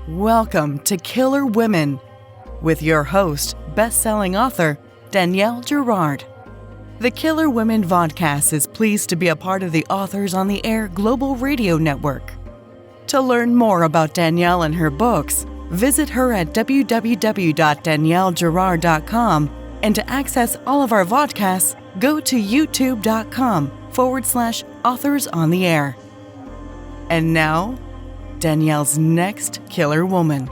Welcome to Killer Women with your host, best-selling author, Danielle Girard. The Killer Women Vodcast is pleased to be a part of the Authors on the Air Global Radio Network. To learn more about Danielle and her books, visit her at www.daniellegirard.com, and to access all of our vodcasts, go to youtube.com/Authors on the Air. And now, Danielle's next killer woman.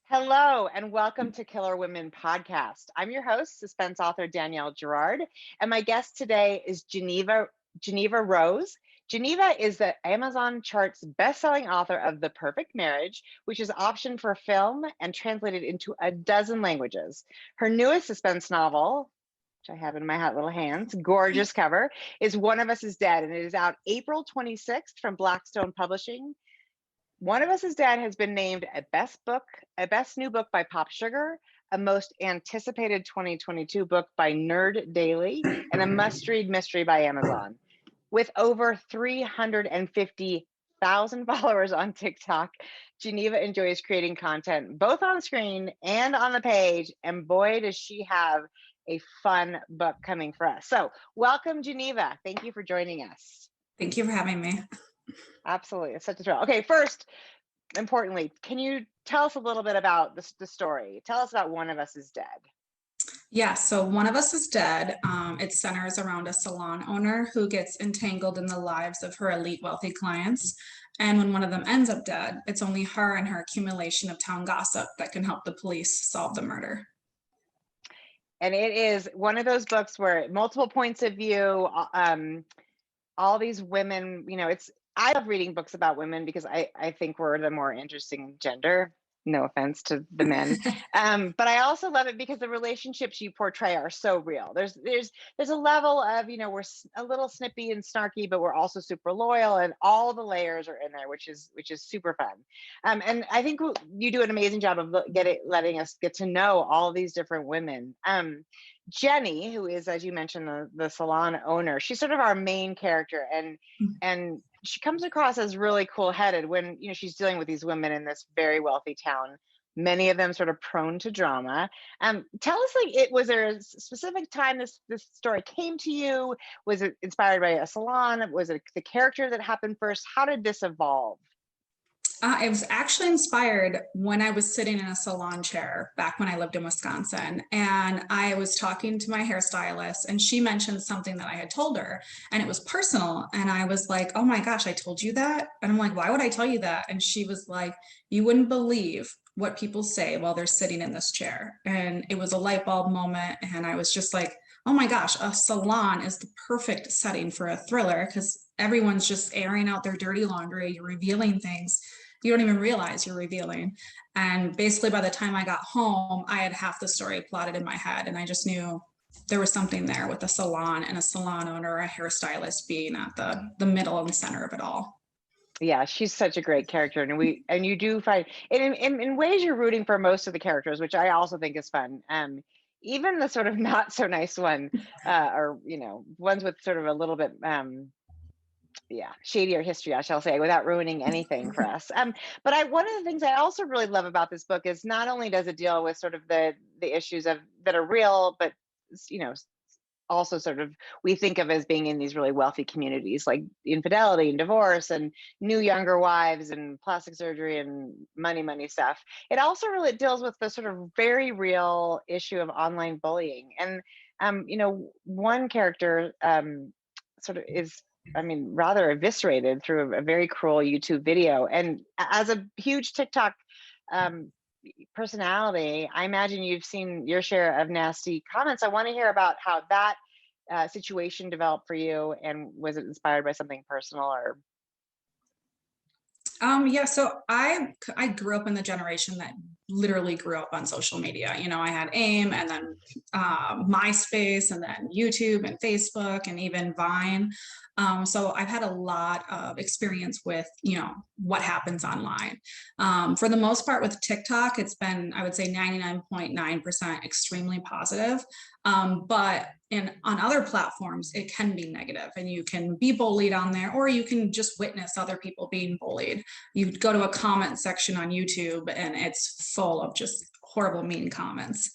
Hello, and welcome to Killer Women Podcast. I'm your host, suspense author Danielle Girard, and my guest today is Jeneva Rose. Jeneva is the Amazon charts best-selling author of The Perfect Marriage, which is optioned for film and translated into a dozen languages. Her newest suspense novel, which I have in my hot little hands, gorgeous cover, is One of Us is Dead, and it is out April 26th from Blackstone Publishing. One of Us is Dead has been named a best new book by Pop Sugar, a most anticipated 2022 book by Nerd Daily, and a must-read mystery by Amazon. With over 350,000 followers on TikTok, Jeneva enjoys creating content both on screen and on the page, and boy, does she have a fun book coming for us. So welcome, Jeneva. Thank you for joining us. Thank you for having me. Absolutely. It's such a thrill. Okay, first, importantly, can you tell us a little bit about the story? Tell us about One of Us is Dead. Yeah, so One of Us is Dead. It centers around a salon owner who gets entangled in the lives of her elite wealthy clients. And when one of them ends up dead, it's only her and her accumulation of town gossip that can help the police solve the murder. And it is one of those books where multiple points of view, all these women, I love reading books about women because I think we're the more interesting gender. No offense to the men, but I also love it because the relationships you portray are so real. There's a level of, we're a little snippy and snarky, but we're also super loyal, and all the layers are in there, which is super fun. And I think you do an amazing job of letting us get to know all these different women. Jenny, who is, as you mentioned, the salon owner, she's sort of our main character, and she comes across as really cool-headed when she's dealing with these women in this very wealthy town, many of them sort of prone to drama. Tell us, was there a specific time this story came to you? Was it inspired by a salon? Was it the character that happened first? How did this evolve? It was actually inspired when I was sitting in a salon chair back when I lived in Wisconsin, and I was talking to my hairstylist, and she mentioned something that I had told her, and it was personal. And I was like, oh my gosh, I told you that? And I'm like, why would I tell you that? And she was like, you wouldn't believe what people say while they're sitting in this chair. And it was a light bulb moment. And I was just like, oh my gosh, a salon is the perfect setting for a thriller because everyone's just airing out their dirty laundry. You're revealing things you don't even realize you're revealing. And basically by the time I got home, I had half the story plotted in my head, and I just knew there was something there with a salon and a salon owner, a hairstylist being at the middle and center of it all. Yeah, she's such a great character, and you do find in ways you're rooting for most of the characters, which I also think is fun. Even the sort of not so nice one, or ones with sort of a little bit shadier history, I shall say, without ruining anything for us. But one of the things I also really love about this book is not only does it deal with sort of the issues that are real, but also sort of we think of as being in these really wealthy communities, like infidelity and divorce and new younger wives and plastic surgery and money stuff. It also really deals with the sort of very real issue of online bullying. And one character sort of is rather eviscerated through a very cruel YouTube video. And as a huge TikTok personality, I imagine you've seen your share of nasty comments. I want to hear about how that situation developed for you, and was it inspired by something personal or? So I grew up in the generation that literally grew up on social media. You know, I had AIM and then MySpace and then YouTube and Facebook and even Vine. So I've had a lot of experience with, you know, what happens online. For the most part with TikTok, it's been, I would say 99.9% extremely positive. But on other platforms, it can be negative, and you can be bullied on there, or you can just witness other people being bullied. You go to a comment section on YouTube and it's full of just horrible, mean comments.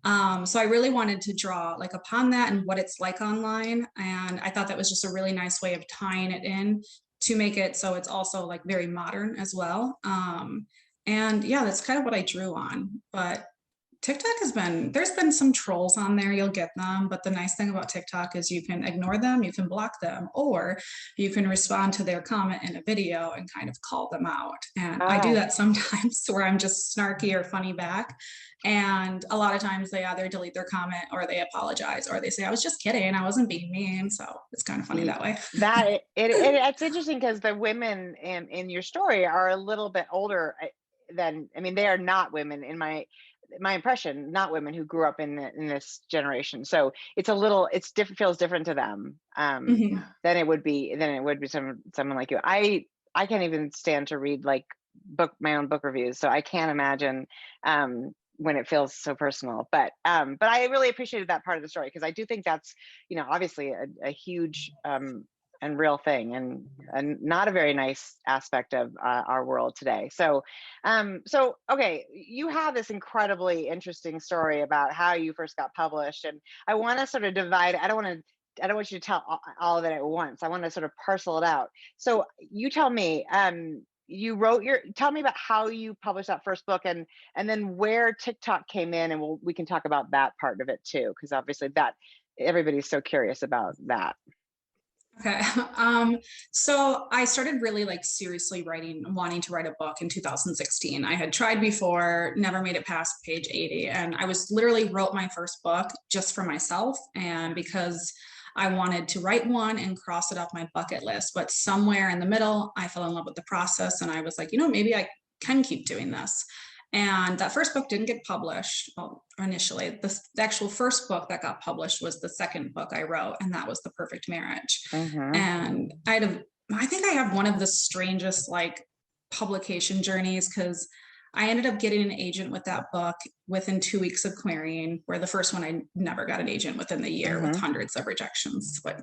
So I really wanted to draw like upon that and what it's like online. And I thought that was just a really nice way of tying it in to make it so it's also like very modern as well. And yeah, that's kind of what I drew on. But TikTok there's been some trolls on there, you'll get them. But the nice thing about TikTok is you can ignore them, you can block them, or you can respond to their comment in a video and kind of call them out. And I do that sometimes where I'm just snarky or funny back. And a lot of times they either delete their comment or they apologize or they say, I was just kidding, I wasn't being mean. So it's kind of funny that way. It's interesting because the women in your story are a little bit older than, I mean, they are not women in my impression, not women who grew up in this generation. So it's different, feels different to them than it would be someone like you. I can't even stand to read like my own book reviews, so I can't imagine when it feels so personal. But I really appreciated that part of the story, because I do think that's, you know, obviously a huge and real thing, and not a very nice aspect of our world today. So okay, you have this incredibly interesting story about how you first got published, and I want to sort of divide. I don't want you to tell all of it at once. I want to sort of parcel it out. So you tell me, tell me about how you published that first book, and then where TikTok came in, and we can talk about that part of it too, because obviously that everybody's so curious about that. Okay. So I started really like seriously wanting to write a book in 2016. I had tried before, never made it past page 80. And I literally wrote my first book just for myself, and because I wanted to write one and cross it off my bucket list. But somewhere in the middle, I fell in love with the process, and I was like, you know, maybe I can keep doing this. And that first book didn't get published. Well, initially, the actual first book that got published was the second book I wrote, and that was The Perfect Marriage. And I think I have one of the strangest like publication journeys, because I ended up getting an agent with that book within 2 weeks of clearing, where the first one I never got an agent within the year with hundreds of rejections. But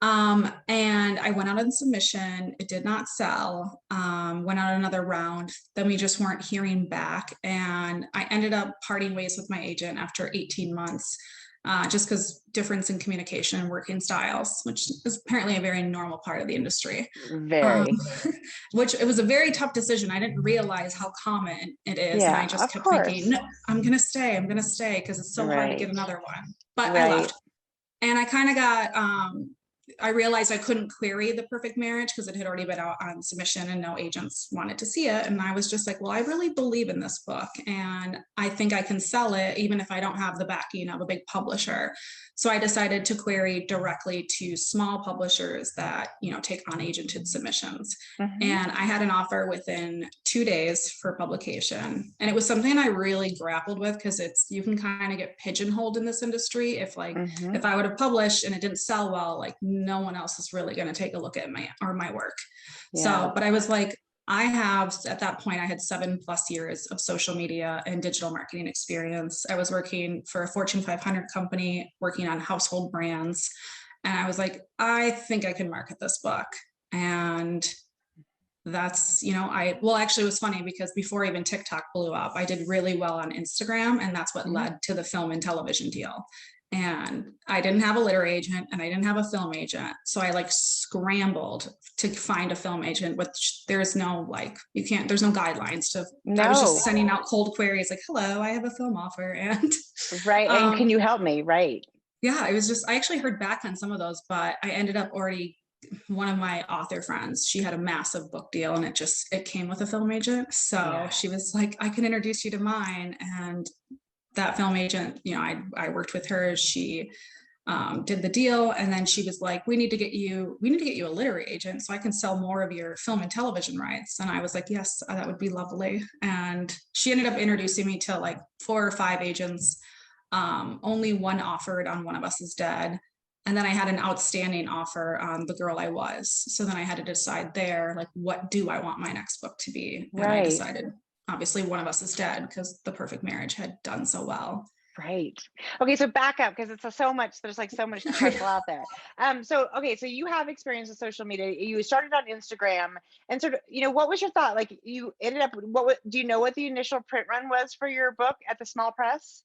and I went out on submission. It did not sell. Went out another round. Then we just weren't hearing back. And I ended up parting ways with my agent after 18 months, just because difference in communication and working styles, which is apparently a very normal part of the industry. Which it was a very tough decision. I didn't realize how common it is. And I just kept thinking, no, I'm going to stay, because it's so hard to get another one. But I left. And I kind of got, I realized I couldn't query The Perfect Marriage because it had already been out on submission and no agents wanted to see it. And I was just like, well, I really believe in this book, and I think I can sell it even if I don't have the backing of a big publisher. So I decided to query directly to small publishers that, you know, take unagented submissions. And I had an offer within 2 days for publication. And it was something I really grappled with, because you can kind of get pigeonholed in this industry. If if I would have published and it didn't sell well, like no one else is really going to take a look at my work. So, but I was like, at that point, I had 7+ years of social media and digital marketing experience. I was working for a Fortune 500 company, working on household brands. And I was like, I think I can market this book. And that's, you know, actually it was funny, because before even TikTok blew up, I did really well on Instagram. And that's what led to the film and television deal. And I didn't have a literary agent and I didn't have a film agent. So I like scrambled to find a film agent, which there's no there's no guidelines to, I was just sending out cold queries like, hello, I have a film offer. And and can you help me? Yeah, I actually heard back on some of those, but I ended up one of my author friends, she had a massive book deal and it came with a film agent. So she was like, I can introduce you to mine. And that film agent, you know, I worked with her. She did the deal. And then she was like, we need to get you a literary agent so I can sell more of your film and television rights. And I was like, yes, that would be lovely. And she ended up introducing me to like 4 or 5 agents. Only one offered on One of Us is Dead. And then I had an outstanding offer on The Girl I Was. So then I had to decide there, like, what do I want my next book to be? And I decided, obviously, One of Us is Dead, because The Perfect Marriage had done so well. Right. Okay, so back up, because it's so much, there's like so much to parcel out there. So you have experience with social media. You started on Instagram, and sort of, what was your thought? Like, you ended up, do you know what the initial print run was for your book at the small press?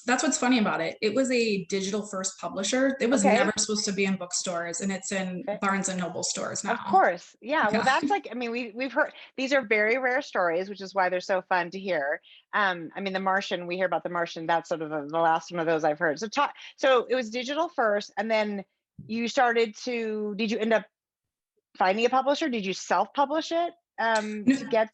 That's what's funny about it. It was a digital first publisher. It was never supposed to be in bookstores, and it's in Barnes and Noble stores now. Of course. Yeah. Well, that's like, I mean, we've heard, these are very rare stories, which is why they're so fun to hear. I mean, The Martian, we hear about The Martian. That's sort of the last one of those I've heard. So it was digital first, and then you started to, did you end up finding a publisher? Did you self-publish it to get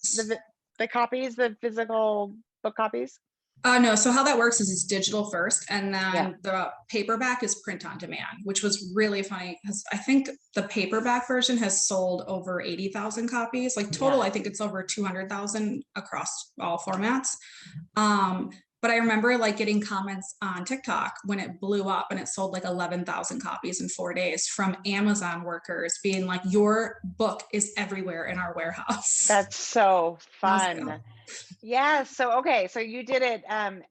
the copies, the physical book copies? No. So how that works is it's digital first, and then the paperback is print on demand, which was really funny because I think the paperback version has sold over 80,000 copies. Like total, I think it's over 200,000 across all formats. But I remember like getting comments on TikTok when it blew up and it sold like 11,000 copies in 4 days from Amazon workers being like, your book is everywhere in our warehouse. That's so fun. Yeah. So, okay. So you did it. And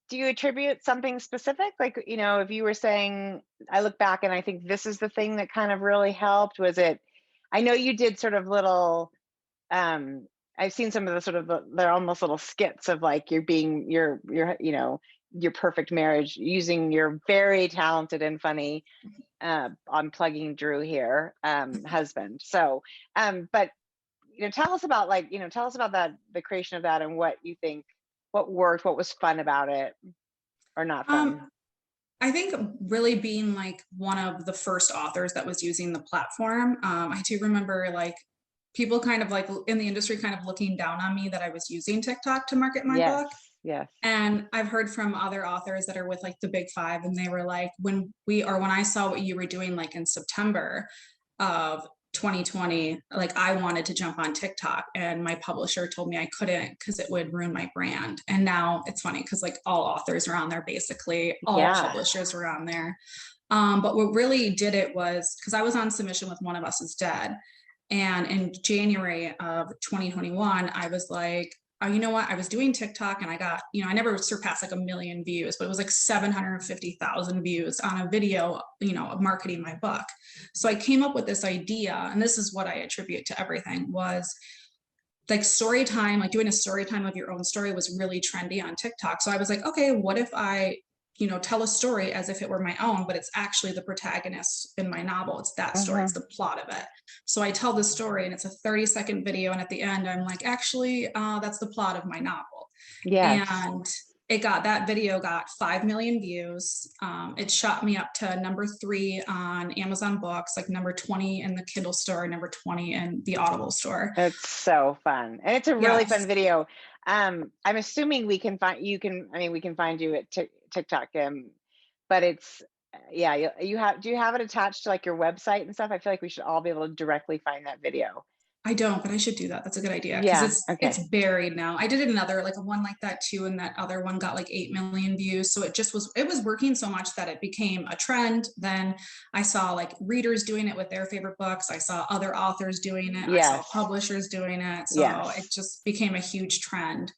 do you attribute something specific? Like, if you were saying, I look back and I think this is the thing that kind of really helped, was it, I know you did sort of little, I've seen some of the sort of, they're almost little skits of like, you're being your perfect marriage, using your very talented and funny, I'm plugging Drew here, husband. So, but tell us about that, the creation of that, and what you think, what worked, what was fun about it, or not fun. I think really being like one of the first authors that was using the platform. I do remember like people kind of like in the industry kind of looking down on me that I was using TikTok to market my book. Yes. And I've heard from other authors that are with like the big 5, and they were like, when I saw what you were doing like in September of 2020, like I wanted to jump on TikTok, and my publisher told me I couldn't because it would ruin my brand. And now it's funny because like all authors are on there, basically all publishers were on there. But what really did it was because I was on submission with One of Us is Dead. And in January of 2021, I was like, oh, you know what? I was doing TikTok and I got, I never surpassed like 1 million views, but it was like 750,000 views on a video, of marketing my book. So I came up with this idea, and this is what I attribute to everything, was like story time, like doing a story time of your own story was really trendy on TikTok. So I was like, okay, what if I tell a story as if it were my own, but it's actually the protagonist in my novel. It's that story, it's the plot of it. So I tell the story, and it's a 30-second video. And at the end, I'm like, actually, that's the plot of my novel. Yes. And that video got 5 million views. It shot me up to number 3 on Amazon Books, like number 20 in the Kindle store, number 20 in the Audible store. It's so fun. And it's a really fun video. I'm assuming we can find you at TikTok, but it's, do you have it attached to like your website and stuff? I feel like we should all be able to directly find that video. I don't, but I should do that. That's a good idea. Because it's buried now. I did another, like a one like that too, and that other one got like 8 million views. So it was working so much that it became a trend. Then I saw like readers doing it with their favorite books. I saw other authors doing it. I saw publishers doing it. So it just became a huge trend.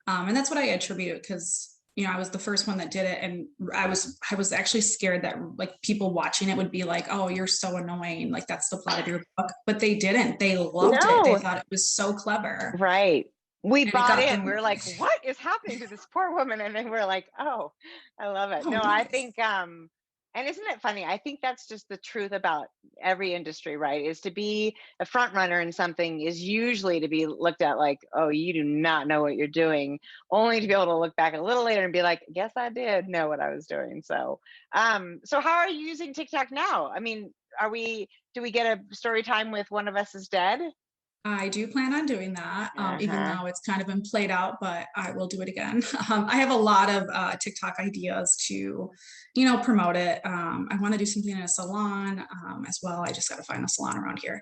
And that's what I attribute, because I was the first one that did it, and I was actually scared that like people watching it would be like, oh, you're so annoying, like that's the plot of your book. But they didn't. They loved it. They thought it was so clever. Right. We bought in. We were like, what is happening to this poor woman? And then we're like, oh, I love it. I think and isn't it funny? I think that's just the truth about every industry, right? Is to be a front runner in something is usually to be looked at like, oh, you do not know what you're doing, only to be able to look back a little later and be like, yes, I did know what I was doing. So, so how are you using TikTok now? I mean, do we get a story time with One of Us is Dead? I do plan on doing that, even Uh-huh. though it's kind of been played out, but I will do it again. I have a lot of TikTok ideas to, promote it. I want to do something in a salon as well. I just got to find a salon around here.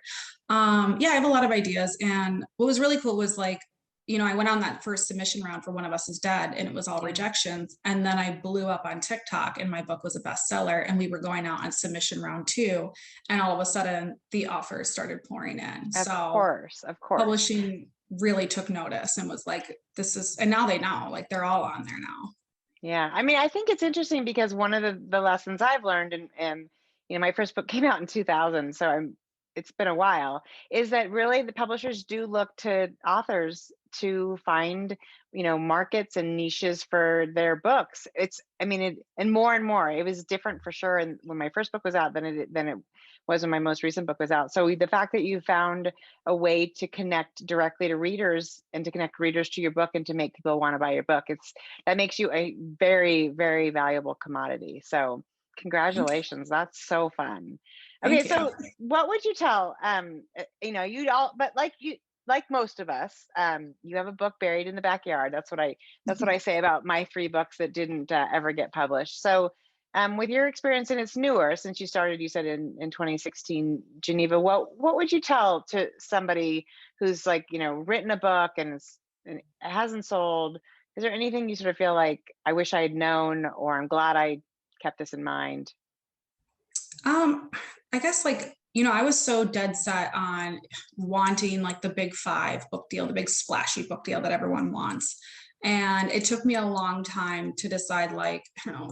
Yeah, I have a lot of ideas. And what was really cool was like, I went on that first submission round for One of Us is Dead and it was all Yeah. rejections. And then I blew up on TikTok and my book was a bestseller and we were going out on submission round 2. And all of a sudden the offers started pouring in. Of So course, of course. publishing really took notice and was like, and now they know, like they're all on there now. Yeah, I mean, I think it's interesting because one of the lessons I've learned, and my first book came out in 2000, so it's been a while, is that really the publishers do look to authors to find, markets and niches for their books. And more and more. It was different for sure, and when my first book was out than it was when my most recent book was out. So the fact that you found a way to connect directly to readers and to connect readers to your book and to make people want to buy your book, that makes you a very, very valuable commodity. So congratulations. That's so fun. Thank Okay, so you. what would you tell you'd all, but like most of us, you have a book buried in the backyard. That's what I say about my 3 books that didn't ever get published. So with your experience, and it's newer since you started, you said in 2016, Geneva, what would you tell to somebody who's like, written a book and it hasn't sold? Is there anything you sort of feel like, I wish I had known, or I'm glad I kept this in mind? I guess like, I was so dead set on wanting like the big 5 book deal, the big splashy book deal that everyone wants. And it took me a long time to decide, like,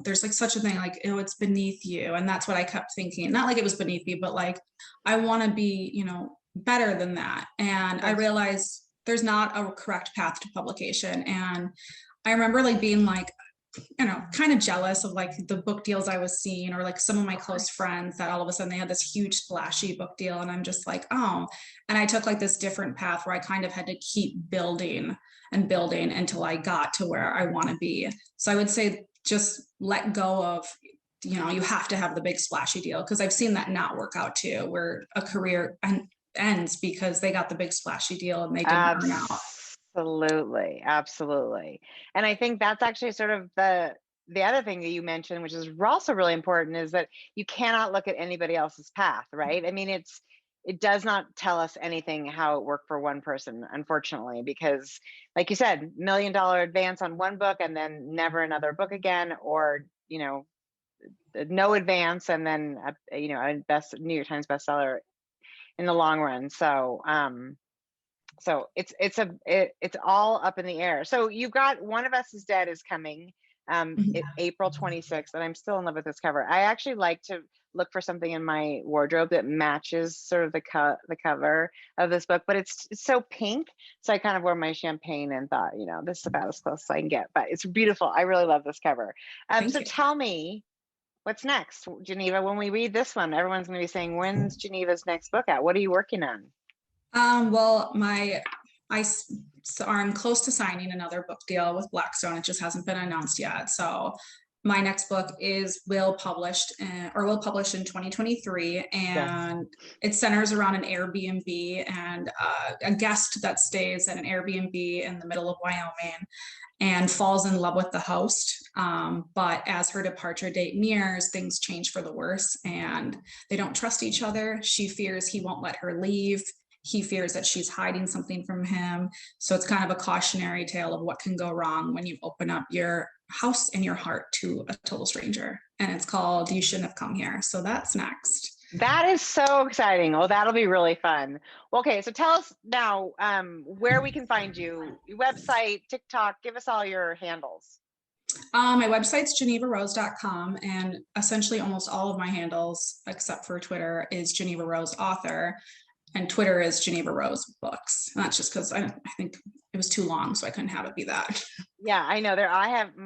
there's like such a thing, like, it's beneath you. And that's what I kept thinking. Not like it was beneath me, but like, I want to be, better than that. And I Yes. realized there's not a correct path to publication. And I remember like being like, kind of jealous of like the book deals I was seeing, or like some of my close friends that all of a sudden they had this huge splashy book deal. And I'm just like, oh, and I took like this different path where I kind of had to keep building and building until I got to where I want to be. So I would say just let go of, you have to have the big splashy deal, because I've seen that not work out too, where a career ends because they got the big splashy deal and they didn't earn out. Absolutely, absolutely. And I think that's actually sort of the other thing that you mentioned, which is also really important, is that you cannot look at anybody else's path, right? I mean, it does not tell us anything how it worked for one person, unfortunately, because like you said, $1 million advance on one book and then never another book again, or no advance and then a New York Times bestseller in the long run. So it's all up in the air. So you've got One of Us is Dead is coming April 26th, and I'm still in love with this cover. I actually like to look for something in my wardrobe that matches sort of the cover of this book, but it's so pink. So I kind of wore my champagne and thought, this is about as close as I can get, but it's beautiful. I really love this cover. Thank So you. tell me, what's next, Geneva? When we read this one, everyone's going to be saying, when's Geneva's next book out? What are you working on? Well, I'm close to signing another book deal with Blackstone. It just hasn't been announced yet. So my next book will publish in 2023, Yes. and it centers around an Airbnb and a guest that stays at an Airbnb in the middle of Wyoming and falls in love with the host. But as her departure date nears, things change for the worse and they don't trust each other. She fears he won't let her leave. He fears that she's hiding something from him. So it's kind of a cautionary tale of what can go wrong when you open up your house and your heart to a total stranger. And it's called You Shouldn't Have Come Here. So that's next. That is so exciting. Well, that'll be really fun. Well, okay, so tell us now where we can find you, your website, TikTok, give us all your handles. My website's genevarose.com, and essentially almost all of my handles, except for Twitter, is Geneva Rose Author, and Twitter is Geneva Rose Books. And that's just because I think it was too long, so I couldn't have it be that. Yeah, I know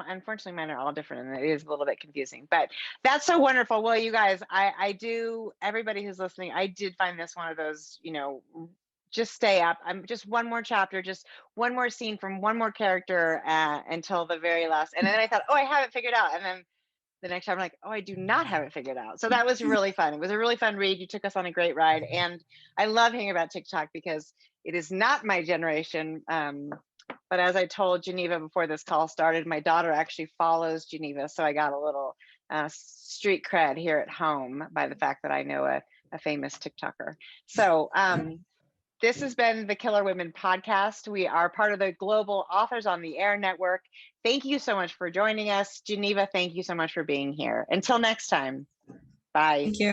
unfortunately, mine are all different and it is a little bit confusing, but that's so wonderful. Well, you guys, everybody who's listening, I did find this one of those, just stay up. I'm just one more chapter, just one more scene from one more character until the very last. And then I thought, oh, I have it figured out. And then the next time I'm like, oh, I do not have it figured out. So that was really fun. It was a really fun read. You took us on a great ride. And I love hearing about TikTok because it is not my generation. But as I told Geneva before this call started, my daughter actually follows Geneva. So I got a little street cred here at home by the fact that I know a famous TikToker. So this has been the Killer Women podcast. We are part of the Global Authors on the Air Network. Thank you so much for joining us. Geneva, thank you so much for being here. Until next time, bye. Thank you.